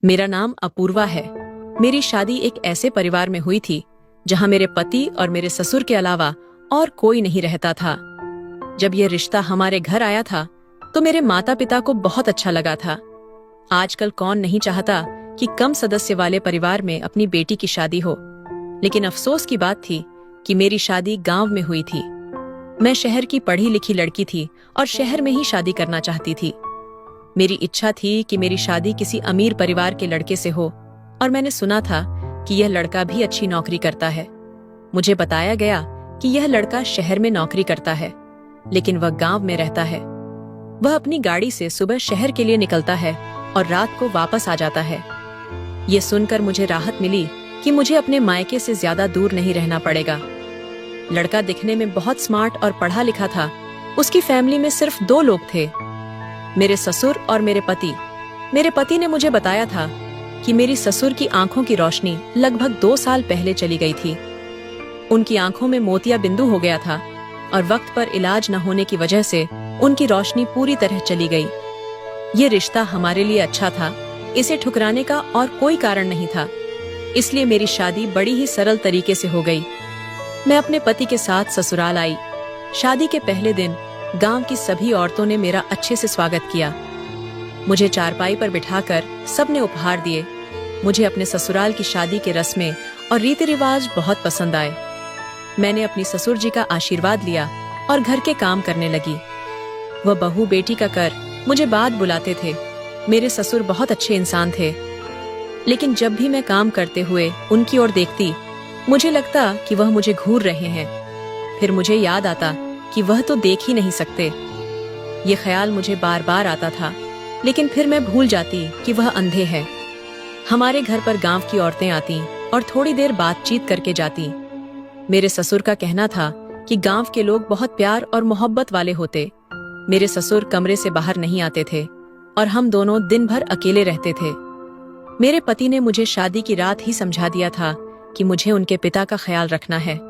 मेरा नाम अपूर्वा है। मेरी शादी एक ऐसे परिवार में हुई थी जहां मेरे पति और मेरे ससुर के अलावा और कोई नहीं रहता था। जब यह रिश्ता हमारे घर आया था तो मेरे माता पिता को बहुत अच्छा लगा था। आजकल कौन नहीं चाहता कि कम सदस्य वाले परिवार में अपनी बेटी की शादी हो, लेकिन अफसोस की बात थी कि मेरी शादी गांव में हुई थी। मैं शहर की पढ़ी लिखी लड़की थी और शहर में ही शादी करना चाहती थी। मेरी इच्छा थी कि मेरी शादी किसी अमीर परिवार के लड़के से हो, और मैंने सुना था कि यह लड़का भी अच्छी नौकरी करता है। मुझे बताया गया कि यह लड़का शहर में नौकरी करता है, लेकिन वह गांव में रहता है। वह अपनी गाड़ी से सुबह शहर के लिए निकलता है और रात को वापस आ जाता है। ये सुनकर मुझे राहत मिली कि मुझे अपने मायके से ज्यादा दूर नहीं रहना पड़ेगा। लड़का दिखने में बहुत स्मार्ट और पढ़ा लिखा था। उसकी फैमिली में सिर्फ 2 लोग थे, मेरे ससुर और मेरे पति। मेरे पति ने मुझे बताया था कि मेरी ससुर की आंखों की रोशनी लगभग 2 साल पहले चली गई थी। उनकी आंखों में मोतिया बिंदु हो गया था और वक्त पर इलाज न होने की वजह से उनकी रोशनी पूरी तरह चली गई। ये रिश्ता हमारे लिए अच्छा था, इसे ठुकराने का और कोई कारण नहीं था। इसलिए मेरी शादी बड़ी ही सरल तरीके से हो गई। मैं अपने पति के साथ ससुराल आई। शादी के पहले दिन गांव की सभी औरतों ने मेरा अच्छे से स्वागत किया। मुझे चारपाई पर बिठाकर सबने उपहार दिए। मुझे अपने ससुराल की शादी के रस्में और रीति रिवाज बहुत पसंद आए। मैंने अपनी ससुर जी का आशीर्वाद लिया और घर के काम करने लगी। वह बहू बेटी का कर मुझे बात बुलाते थे। मेरे ससुर बहुत अच्छे इंसान थे, लेकिन जब भी मैं काम करते हुए उनकी ओर देखती, मुझे लगता कि वह मुझे घूर रहे हैं। फिर मुझे याद आता कि वह तो देख ही नहीं सकते। ये ख्याल मुझे बार बार आता था, लेकिन फिर मैं भूल जाती कि वह अंधे हैं। हमारे घर पर गांव की औरतें आती और थोड़ी देर बातचीत करके जाती। मेरे ससुर का कहना था कि गांव के लोग बहुत प्यार और मोहब्बत वाले होते। मेरे ससुर कमरे से बाहर नहीं आते थे और हम दोनों दिन भर अकेले रहते थे। मेरे पति ने मुझे शादी की रात ही समझा दिया था कि मुझे उनके पिता का ख्याल रखना है।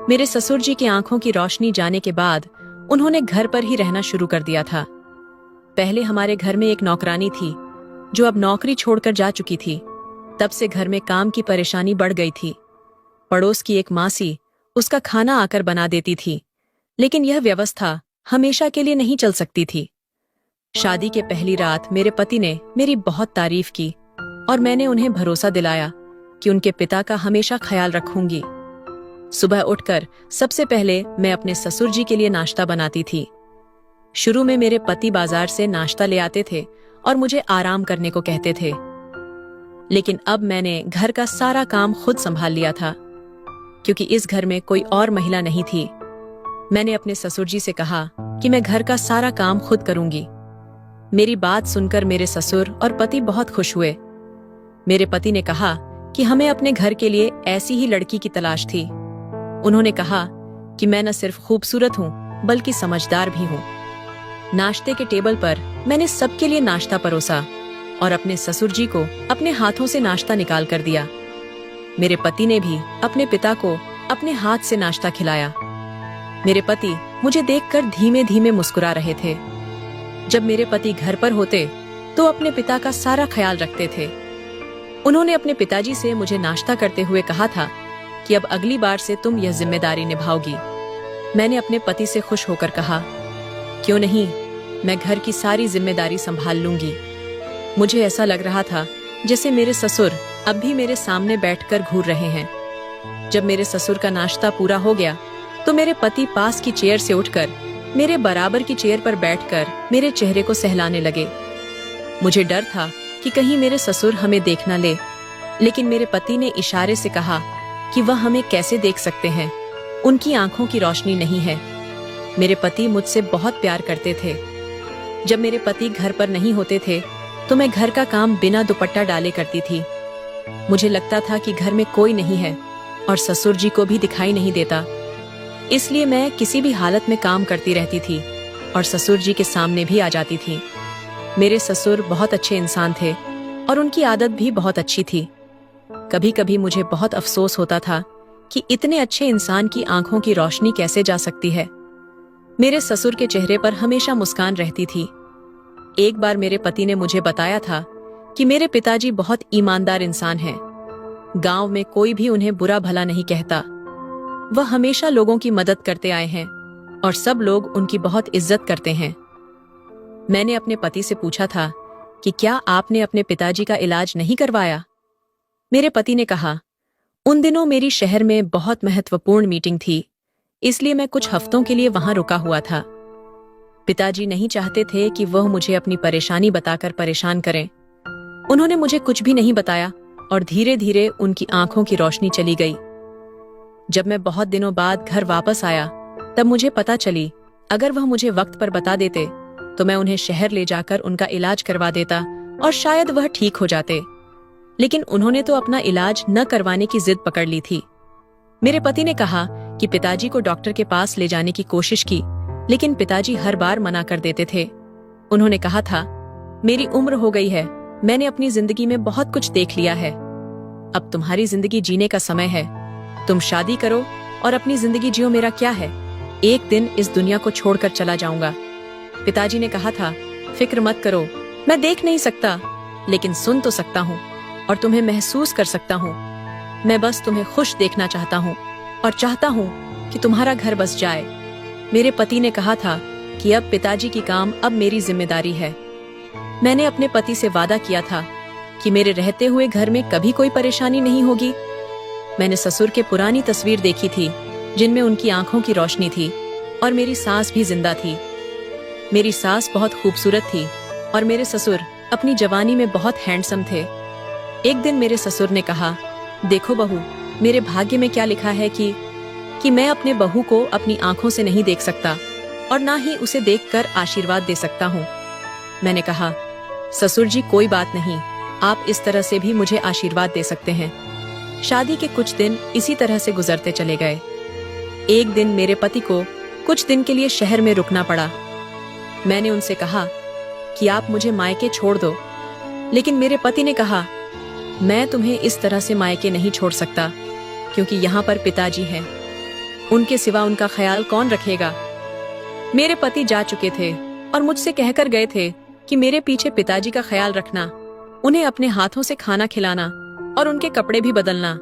मेरे ससुर जी की आंखों की रोशनी जाने के बाद उन्होंने घर पर ही रहना शुरू कर दिया था। पहले हमारे घर में एक नौकरानी थी जो अब नौकरी छोड़कर जा चुकी थी। तब से घर में काम की परेशानी बढ़ गई थी। पड़ोस की एक मासी उसका खाना आकर बना देती थी, लेकिन यह व्यवस्था हमेशा के लिए नहीं चल सकती थी। शादी के पहली रात मेरे पति ने मेरी बहुत तारीफ की और मैंने उन्हें भरोसा दिलाया कि उनके पिता का हमेशा ख्याल रखूंगी। सुबह उठकर सबसे पहले मैं अपने ससुर जी के लिए नाश्ता बनाती थी। शुरू में मेरे पति बाजार से नाश्ता ले आते थे और मुझे आराम करने को कहते थे, लेकिन अब मैंने घर का सारा काम खुद संभाल लिया था, क्योंकि इस घर में कोई और महिला नहीं थी। मैंने अपने ससुर जी से कहा कि मैं घर का सारा काम खुद करूंगी। मेरी बात सुनकर मेरे ससुर और पति बहुत खुश हुए। मेरे पति ने कहा कि हमें अपने घर के लिए ऐसी ही लड़की की तलाश थी। उन्होंने कहा कि मैं न सिर्फ खूबसूरत हूँ बल्कि समझदार भी हूँ। नाश्ते के टेबल पर मैंने सबके लिए नाश्ता परोसा और अपने ससुर जी को अपने हाथों से नाश्ता निकाल कर दिया। मेरे पति ने भी अपने पिता को अपने हाथ से नाश्ता खिलाया। मेरे पति मुझे देखकर धीमे धीमे मुस्कुरा रहे थे। जब मेरे पति घर पर होते तो अपने पिता का सारा ख्याल रखते थे। उन्होंने अपने पिताजी से मुझे नाश्ता करते हुए कहा था कि अब अगली बार से तुम यह जिम्मेदारी निभाओगी। मैंने अपने पति से खुश होकर कहा, क्यों नहीं, मैं घर की सारी जिम्मेदारी संभाल लूंगी। मुझे ऐसा लग रहा था जैसे मेरे ससुर अब भी मेरे सामने बैठकर घूर रहे हैं। जब मेरे ससुर का नाश्ता पूरा हो गया तो मेरे पति पास की चेयर से उठकर मेरे बराबर की चेयर पर बैठकर मेरे चेहरे को सहलाने लगे। मुझे डर था कि कहीं मेरे ससुर हमें देख न ले, लेकिन मेरे पति ने इशारे से कहा कि वह हमें कैसे देख सकते हैं, उनकी आंखों की रोशनी नहीं है। मेरे पति मुझसे बहुत प्यार करते थे। जब मेरे पति घर पर नहीं होते थे तो मैं घर का काम बिना दुपट्टा डाले करती थी। मुझे लगता था कि घर में कोई नहीं है और ससुर जी को भी दिखाई नहीं देता, इसलिए मैं किसी भी हालत में काम करती रहती थी और ससुर जी के सामने भी आ जाती थी। मेरे ससुर बहुत अच्छे इंसान थे और उनकी आदत भी बहुत अच्छी थी। कभी कभी मुझे बहुत अफसोस होता था कि इतने अच्छे इंसान की आंखों की रोशनी कैसे जा सकती है। मेरे ससुर के चेहरे पर हमेशा मुस्कान रहती थी। एक बार मेरे पति ने मुझे बताया था कि मेरे पिताजी बहुत ईमानदार इंसान हैं। गांव में कोई भी उन्हें बुरा भला नहीं कहता। वह हमेशा लोगों की मदद करते आए हैं और सब लोग उनकी बहुत इज्जत करते हैं। मैंने अपने पति से पूछा था कि क्या आपने अपने पिताजी का इलाज नहीं करवाया? मेरे पति ने कहा, उन दिनों मेरी शहर में बहुत महत्वपूर्ण मीटिंग थी, इसलिए मैं कुछ हफ्तों के लिए वहां रुका हुआ था। पिताजी नहीं चाहते थे कि वह मुझे अपनी परेशानी बताकर परेशान करें। उन्होंने मुझे कुछ भी नहीं बताया और धीरे धीरे उनकी आंखों की रोशनी चली गई। जब मैं बहुत दिनों बाद घर वापस आया तब मुझे पता चली अगर वह मुझे वक्त पर बता देते तो मैं उन्हें शहर ले जाकर उनका इलाज करवा देता और शायद वह ठीक हो जाते। लेकिन उन्होंने तो अपना इलाज न करवाने की जिद पकड़ ली थी। मेरे पति ने कहा कि पिताजी को डॉक्टर के पास ले जाने की कोशिश की, लेकिन पिताजी हर बार मना कर देते थे। उन्होंने कहा था, मेरी उम्र हो गई है, मैंने अपनी जिंदगी में बहुत कुछ देख लिया है, अब तुम्हारी जिंदगी जीने का समय है। तुम शादी करो और अपनी जिंदगी जियो, मेरा क्या है, एक दिन इस दुनिया को छोड़कर चला जाऊंगा। पिताजी ने कहा था, फिक्र मत करो, मैं देख नहीं सकता लेकिन सुन तो सकता हूँ और तुम्हें महसूस कर सकता हूँ। मैं बस तुम्हें खुश देखना चाहता हूँ और चाहता हूँ कि तुम्हारा घर बस जाए। मेरे पति ने कहा था कि अब पिताजी की काम अब मेरी जिम्मेदारी है। मैंने अपने पति से वादा किया था कि मेरे रहते हुए घर में कभी कोई परेशानी नहीं होगी। मैंने ससुर के पुरानी तस्वीर देखी थी जिनमें उनकी आंखों की रोशनी थी और मेरी सास भी जिंदा थी। मेरी सास बहुत खूबसूरत थी और मेरे ससुर अपनी जवानी में बहुत हैंडसम थे। एक दिन मेरे ससुर ने कहा, देखो बहू, मेरे भाग्य में क्या लिखा है कि मैं अपने बहू को अपनी आंखों से नहीं देख सकता और ना ही उसे देखकर आशीर्वाद दे सकता हूँ। मैंने कहा, ससुर जी कोई बात नहीं, आप इस तरह से भी मुझे आशीर्वाद दे सकते हैं। शादी के कुछ दिन इसी तरह से गुजरते चले गए। एक दिन मेरे पति को कुछ दिन के लिए शहर में रुकना पड़ा। मैंने उनसे कहा कि आप मुझे मायके छोड़ दो, लेकिन मेरे पति ने कहा, मैं तुम्हें इस तरह से मायके नहीं छोड़ सकता क्योंकि यहाँ पर पिताजी हैं, उनके सिवा उनका ख्याल कौन रखेगा। मेरे पति जा चुके थे और मुझसे कहकर गए थे कि मेरे पीछे पिताजी का ख्याल रखना, उन्हें अपने हाथों से खाना खिलाना और उनके कपड़े भी बदलना।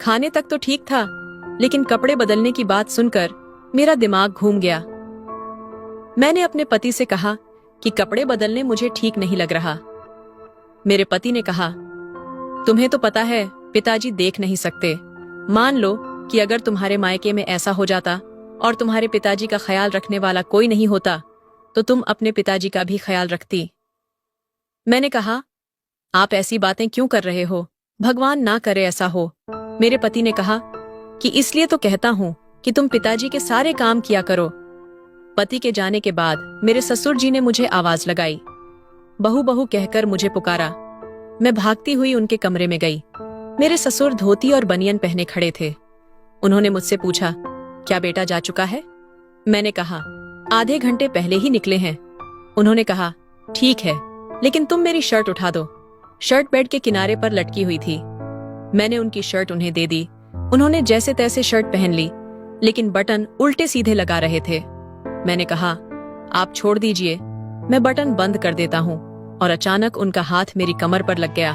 खाने तक तो ठीक था, लेकिन कपड़े बदलने की बात सुनकर मेरा दिमाग घूम गया। मैंने अपने पति से कहा कि कपड़े बदलने मुझे ठीक नहीं लग रहा। मेरे पति ने कहा, तुम्हें तो पता है पिताजी देख नहीं सकते। मान लो कि अगर तुम्हारे मायके में ऐसा हो जाता और तुम्हारे पिताजी का ख्याल रखने वाला कोई नहीं होता तो तुम अपने पिताजी का भी ख्याल रखती। मैंने कहा, आप ऐसी बातें क्यों कर रहे हो, भगवान ना करे ऐसा हो। मेरे पति ने कहा कि इसलिए तो कहता हूँ कि तुम पिताजी के सारे काम किया करो। पति के जाने के बाद मेरे ससुर जी ने मुझे आवाज लगाई, बहू बहू कहकर मुझे पुकारा। मैं भागती हुई उनके कमरे में गई। मेरे ससुर धोती और बनियन पहने खड़े थे। उन्होंने मुझसे पूछा, क्या बेटा जा चुका है? मैंने कहा, आधे घंटे पहले ही निकले हैं। उन्होंने कहा, ठीक है, लेकिन तुम मेरी शर्ट उठा दो। शर्ट बेड के किनारे पर लटकी हुई थी। मैंने उनकी शर्ट उन्हें दे दी। उन्होंने जैसे तैसे शर्ट पहन ली, लेकिन बटन उल्टे सीधे लगा रहे थे। मैंने कहा, आप छोड़ दीजिए, मैं बटन बंद कर देता हूँ। और अचानक उनका हाथ मेरी कमर पर लग गया।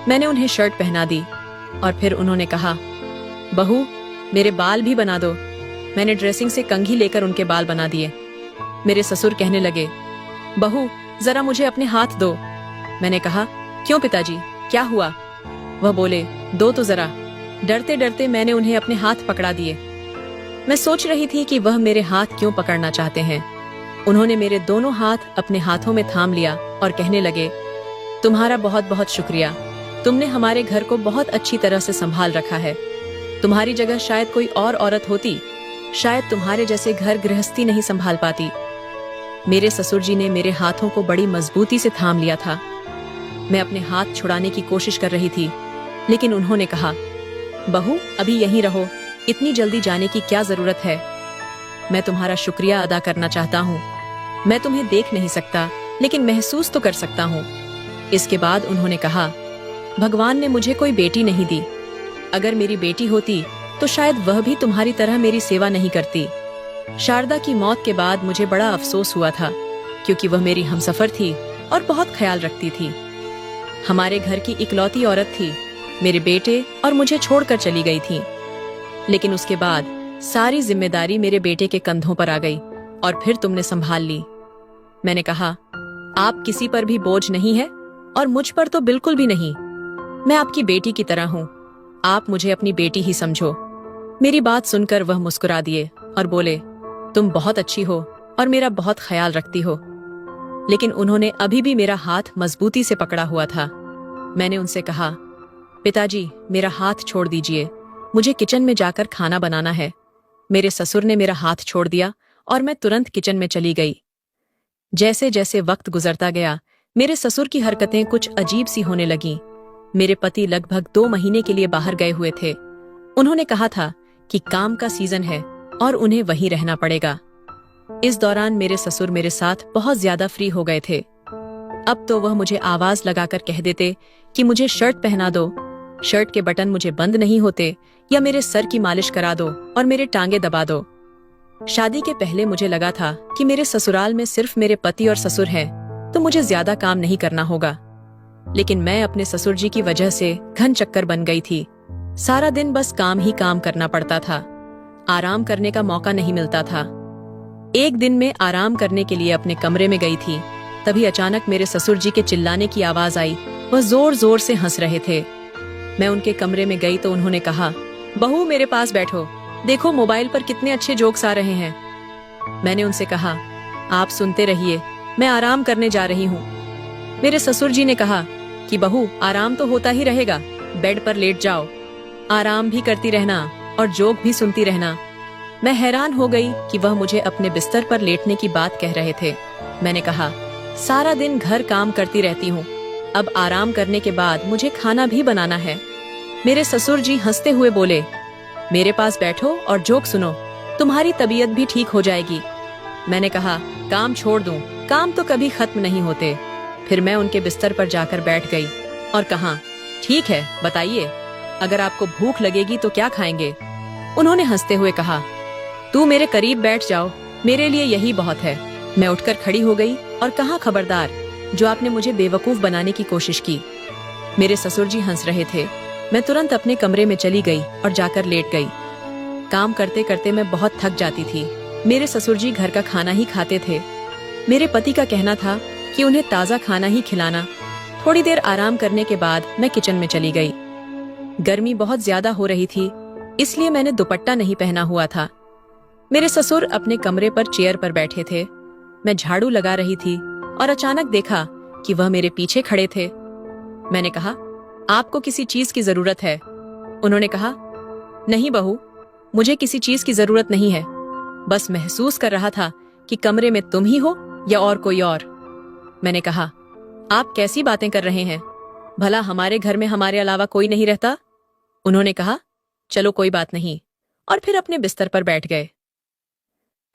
मैंने उन्हें शर्ट पहना दी और फिर उन्होंने कहा, बहू मेरे बाल भी बना दो। मैंने ड्रेसिंग से कंघी लेकर उनके बाल बना दिए। मेरे ससुर कहने लगे, बहू जरा मुझे अपने हाथ दो। मैंने कहा, क्यों पिताजी, क्या हुआ? वह बोले, दो तो जरा। डरते डरते मैंने उन्हें अपने हाथ पकड़ा दिए। मैं सोच रही थी कि वह मेरे हाथ क्यों पकड़ना चाहते हैं। उन्होंने मेरे दोनों हाथ अपने हाथों में थाम लिया और कहने लगे, तुम्हारा बहुत बहुत शुक्रिया, तुमने हमारे घर को बहुत अच्छी तरह से संभाल रखा है। तुम्हारी जगह शायद कोई और औरत होती, शायद तुम्हारे जैसे घर गृहस्थी नहीं संभाल पाती। मेरे ससुर जी ने मेरे हाथों को बड़ी मजबूती से थाम लिया था। मैं अपने हाथ छुड़ाने की कोशिश कर रही थी, लेकिन उन्होंने कहा, बहू अभी यहीं रहो, इतनी जल्दी जाने की क्या जरूरत है? मैं तुम्हारा शुक्रिया अदा करना चाहता हूँ। मैं तुम्हें देख नहीं सकता, लेकिन महसूस तो कर सकता हूँ। इसके बाद उन्होंने कहा, भगवान ने मुझे कोई बेटी नहीं दी। अगर मेरी बेटी होती तो शायद वह भी तुम्हारी तरह मेरी सेवा नहीं करती। शारदा की मौत के बाद मुझे बड़ा अफसोस हुआ था, क्योंकि वह मेरी हमसफर थी और बहुत ख्याल रखती थी। हमारे घर की इकलौती औरत थी, मेरे बेटे और मुझे छोड़कर चली गई थी। लेकिन उसके बाद सारी जिम्मेदारी मेरे बेटे के कंधों पर आ गई और फिर तुमने संभाल ली। मैंने कहा, आप किसी पर भी बोझ नहीं है और मुझ पर तो बिल्कुल भी नहीं। मैं आपकी बेटी की तरह हूँ, आप मुझे अपनी बेटी ही समझो। मेरी बात सुनकर वह मुस्कुरा दिए और बोले, तुम बहुत अच्छी हो और मेरा बहुत ख्याल रखती हो। लेकिन उन्होंने अभी भी मेरा हाथ मजबूती से पकड़ा हुआ था। मैंने उनसे कहा, पिताजी मेरा हाथ छोड़ दीजिए, मुझे किचन में जाकर खाना बनाना है। मेरे ससुर ने मेरा हाथ छोड़ दिया और मैं तुरंत किचन में चली गई। जैसे जैसे वक्त गुजरता गया, मेरे ससुर की हरकतें कुछ अजीब सी होने लगीं। मेरे पति लगभग 2 महीने के लिए बाहर गए हुए थे। उन्होंने कहा था कि काम का सीजन है और उन्हें वहीं रहना पड़ेगा। इस दौरान मेरे ससुर मेरे साथ बहुत ज्यादा फ्री हो गए थे। अब तो वह मुझे आवाज लगाकर कह देते कि मुझे शर्ट पहना दो, शर्ट के बटन मुझे बंद नहीं होते, या मेरे सर की मालिश करा दो और मेरे टांगे दबा दो। शादी के पहले मुझे लगा था कि मेरे ससुराल में सिर्फ मेरे पति और ससुर हैं, तो मुझे ज्यादा काम नहीं करना होगा। लेकिन मैं अपने ससुर जी की वजह से घन चक्कर बन गई थी। सारा दिन बस काम ही काम करना पड़ता था, आराम करने का मौका नहीं मिलता था। एक दिन मैं आराम करने के लिए अपने कमरे में गई थी, तभी अचानक मेरे ससुर जी के चिल्लाने की आवाज आई। वह जोर जोर से हंस रहे थे। मैं उनके कमरे में गई तो उन्होंने कहा, बहू मेरे पास बैठो, देखो मोबाइल पर कितने अच्छे जोक्स आ रहे हैं। मैंने उनसे कहा, आप सुनते रहिए, मैं आराम करने जा रही हूँ। मेरे ससुर जी ने कहा कि बहू आराम तो होता ही रहेगा, बेड पर लेट जाओ, आराम भी करती रहना और जोक भी सुनती रहना। मैं हैरान हो गई कि वह मुझे अपने बिस्तर पर लेटने की बात कह रहे थे। मैंने कहा, सारा दिन घर काम करती रहती हूँ, अब आराम करने के बाद मुझे खाना भी बनाना है। मेरे ससुर जी हंसते हुए बोले, मेरे पास बैठो और जोक सुनो, तुम्हारी तबीयत भी ठीक हो जाएगी। मैंने कहा, काम छोड़ दूं, काम तो कभी खत्म नहीं होते। फिर मैं उनके बिस्तर पर जाकर बैठ गई और कहा, ठीक है बताइए, अगर आपको भूख लगेगी तो क्या खाएंगे। उन्होंने हंसते हुए कहा, तू मेरे करीब बैठ जाओ, मेरे लिए यही बहुत है। मैं उठकर खड़ी हो गई और कहा, खबरदार, जो आपने मुझे बेवकूफ बनाने की कोशिश की। मेरे ससुर जी हंस रहे थे। मैं तुरंत अपने कमरे में चली गई और जाकर लेट गई। काम करते करते मैं बहुत थक जाती थी। मेरे ससुर जी घर का खाना ही खाते थे। मेरे पति का कहना था कि उन्हें ताज़ा खाना ही खिलाना। थोड़ी देर आराम करने के बाद मैं किचन में चली गई। गर्मी बहुत ज्यादा हो रही थी, इसलिए मैंने दुपट्टा नहीं पहना हुआ था। मेरे ससुर अपने कमरे पर चेयर पर बैठे थे। मैं झाड़ू लगा रही थी और अचानक देखा कि वह मेरे पीछे खड़े थे। मैंने कहा, आपको किसी चीज की जरूरत है? उन्होंने कहा, नहीं बहू, मुझे किसी चीज की जरूरत नहीं है, बस महसूस कर रहा था कि कमरे में तुम ही हो या और कोई और। मैंने कहा, आप कैसी बातें कर रहे हैं? भला हमारे घर में हमारे अलावा कोई नहीं रहता? उन्होंने कहा, चलो कोई बात नहीं, और फिर अपने बिस्तर पर बैठ गए।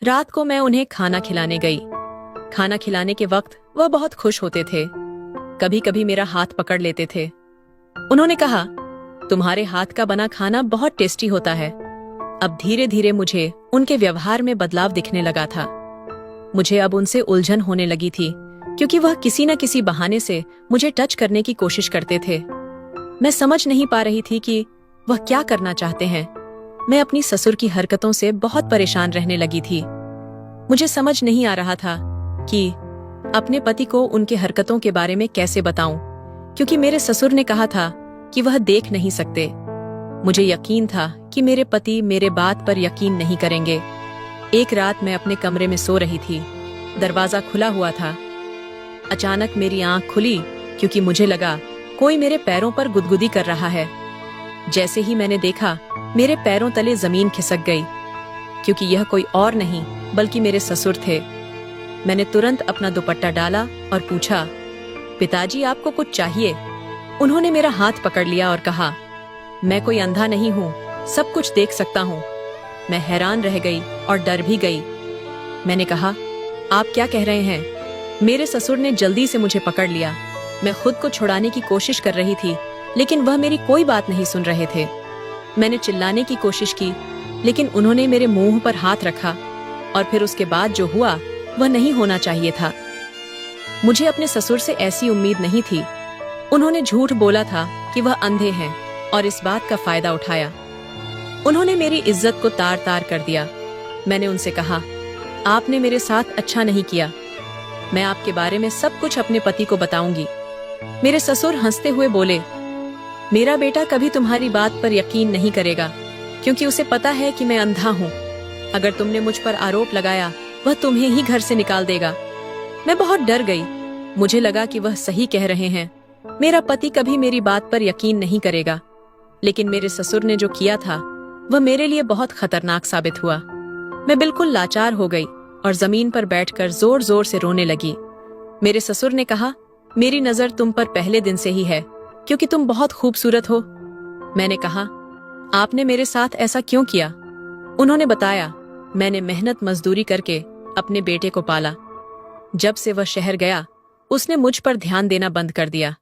रात को मैं उन्हें खाना खिलाने गई। खाना खिलाने के वक्त वह बहुत खुश होते थे। कभी कभी मेरा हाथ पकड़ लेते थे। उन्होंने कहा, तुम्हारे हाथ का बना खाना बहुत टेस्टी होता है। अब धीरे धीरे मुझे उनके व्यवहार में बदलाव दिखने लगा था। मुझे अब उनसे उलझन होने लगी थी, क्योंकि वह किसी न किसी बहाने से मुझे टच करने की कोशिश करते थे। मैं समझ नहीं पा रही थी कि वह क्या करना चाहते हैं। मैं अपनी ससुर की हरकतों से बहुत परेशान रहने लगी थी। मुझे समझ नहीं आ रहा था कि अपने पति को उनके हरकतों के बारे में कैसे बताऊं, क्योंकि मेरे ससुर ने कहा था कि वह देख नहीं सकते। मुझे यकीन था कि मेरे पति मेरे बात पर यकीन नहीं करेंगे। एक रात मैं अपने कमरे में सो रही थी। दरवाजा खुला हुआ था। अचानक मेरी आंख खुली, क्योंकि मुझे लगा कोई मेरे पैरों पर गुदगुदी कर रहा है। जैसे ही मैंने देखा, मेरे पैरों तले जमीन खिसक गई, क्योंकि यह कोई और नहीं बल्कि मेरे ससुर थे। मैंने तुरंत अपना दुपट्टा डाला और पूछा, पिताजी आपको कुछ चाहिए? उन्होंने मेरा हाथ पकड़ लिया और कहा, मैं कोई अंधा नहीं हूँ, सब कुछ देख सकता हूँ। मैं हैरान रह गई और डर भी गई। मैंने कहा, आप क्या कह रहे हैं? मेरे ससुर ने जल्दी से मुझे पकड़ लिया। मैं खुद को छुड़ाने की कोशिश कर रही थी, लेकिन वह मेरी कोई बात नहीं सुन रहे थे। मैंने चिल्लाने की कोशिश की, लेकिन उन्होंने मेरे मुंह पर हाथ रखा, और फिर उसके बाद जो हुआ वह नहीं होना चाहिए था। मुझे अपने ससुर से ऐसी उम्मीद नहीं थी। उन्होंने झूठ बोला था कि वह अंधे हैं और इस बात का फायदा उठाया। उन्होंने मेरी इज्जत को तार तार कर दिया। मैंने उनसे कहा, आपने मेरे साथ अच्छा नहीं किया। मैं आपके बारे में सब कुछ अपने पति को बताऊंगी। मेरे ससुर हंसते हुए बोले, मेरा बेटा कभी तुम्हारी बात पर यकीन नहीं करेगा, क्योंकि उसे पता है कि मैं अंधा हूँ। अगर तुमने मुझ पर आरोप लगाया, वह तुम्हें ही घर से निकाल देगा। मैं बहुत डर गई। मुझे लगा कि वह सही कह रहे हैं। मेरा पति कभी मेरी बात पर यकीन नहीं करेगा। लेकिन मेरे ससुर ने जो किया था वह मेरे लिए बहुत खतरनाक साबित हुआ। मैं बिल्कुल लाचार हो गई और जमीन पर बैठकर जोर जोर से रोने लगी। मेरे ससुर ने कहा, मेरी नजर तुम पर पहले दिन से ही है, क्योंकि तुम बहुत खूबसूरत हो। मैंने कहा, आपने मेरे साथ ऐसा क्यों किया? उन्होंने बताया, मैंने मेहनत मजदूरी करके अपने बेटे को पाला। जब से वह शहर गया, उसने मुझ पर ध्यान देना बंद कर दिया।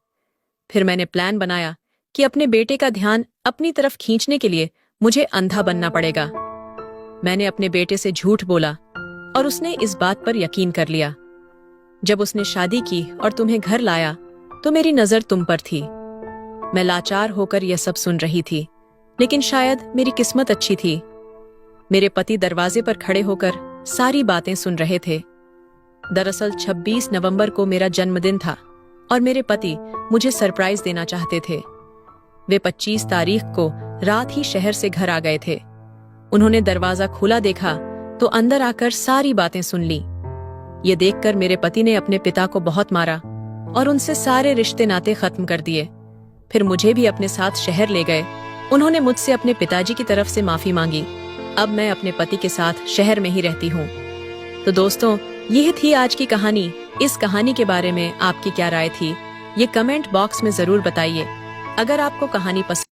फिर मैंने प्लान बनाया कि अपने बेटे का ध्यान अपनी तरफ खींचने के लिए मुझे अंधा बनना पड़ेगा। मैंने अपने बेटे से झूठ बोला और उसने इस बात पर यकीन कर लिया। जब उसने शादी की और तुम्हें घर लाया तो मेरी नजर तुम पर थी। मैं लाचार होकर यह सब सुन रही थी, लेकिन शायद मेरी किस्मत अच्छी थी। मेरे पति दरवाजे पर खड़े होकर सारी बातें सुन रहे थे। दरअसल 26 नवंबर को मेरा जन्मदिन था और मेरे पति मुझे सरप्राइज देना चाहते थे। वे 25 तारीख को रात ही शहर से घर आ गए थे। उन्होंने दरवाजा खुला देखा तो अंदर आकर सारी बातें सुन ली। ये देखकर मेरे पति ने अपने पिता को बहुत मारा और उनसे सारे रिश्ते नाते खत्म कर दिए। फिर मुझे भी अपने साथ शहर ले गए। उन्होंने मुझसे अपने पिताजी की तरफ से माफी मांगी। अब मैं अपने पति के साथ शहर में ही रहती हूँ। तो दोस्तों, यह थी आज की कहानी। इस कहानी के बारे में आपकी क्या राय थी, ये कमेंट बॉक्स में जरूर बताइए। अगर आपको कहानी पसंद